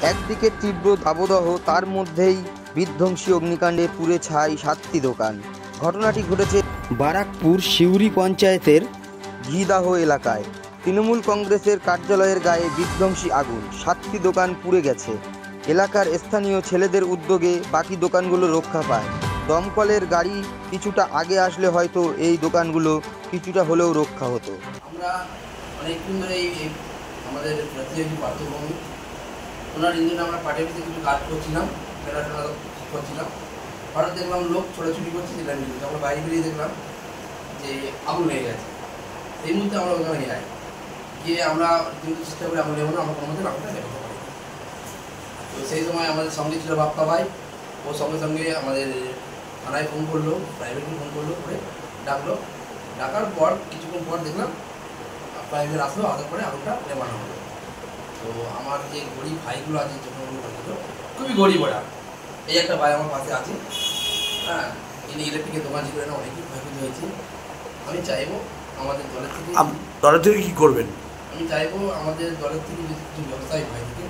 একদিকে তীব্র দাবদাহ, তার মধ্যেই বিধ্বংসী অগ্নিকাণ্ডে পুড়ে ছাই 7টি দোকান। ঘটনাটি ঘটেছে বারাকপুর সিউড়ি পঞ্চায়েতের ঘিদাহ এলাকায়। তৃণমূল কংগ্রেসের কার্যালয়ের গায়ে বিধ্বংসী আগুন, 7টি দোকান পুড়ে গেছে। এলাকার স্থানীয় ছেলেদের উদ্যোগে বাকি দোকানগুলো রক্ষা পায়। দমকলের গাড়ি কিছুটা আগে আসলে হয়তো এই দোকানগুলো কিছুটা হলেও রক্ষা হতো। আমরা অনেকদিন ধরে এই আমাদের জাতীয় পাঠ্যভূমি ওনার ইঞ্জিনে আমরা পার্টি অফিসে কিছু কাজ করছিলাম, মেলা টেলা করছিলাম। হঠাৎ দেখলাম লোক ছোটাছুটি করছে, যেটা নিয়ে আমরা বাইরে বেরিয়ে দেখলাম যে আগুন লেগে গেছে। এই মুহূর্তে আমরা ওখানে যাই গিয়ে আমরা কিন্তু চেষ্টা করি আগুন লেগে আমরা কোনো মধ্যে আগুনটা নেভাতে পারি। তো সেই সময় আমাদের সঙ্গে ছিল বাপ্পা ভাই, ও সঙ্গে সঙ্গে আমাদের থানায় ফোন করলো, প্রাইভেটে ফোন করলো, করে ডাকলো। ডাকার পর কিছুক্ষণ পর দেখলাম প্রাইভেট আসলো, আসার পরে আগুনটা নেভানো হলো। তো আমার যে গরিব ভাইগুলো আছে, খুবই গরিব ওরা। এই একটা ভাই আমার পাশে আছে, হ্যাঁ, ইনি ইলেকট্রিকের দোকান ছিল না, অনেকই ক্ষয়ক্ষতি হয়েছে। আমি চাইবো আমাদের দলের থেকে কী করবেন? আমি চাইবো আমাদের দলের থেকে যদি কিছু ব্যবসায়ী ভাই থেকে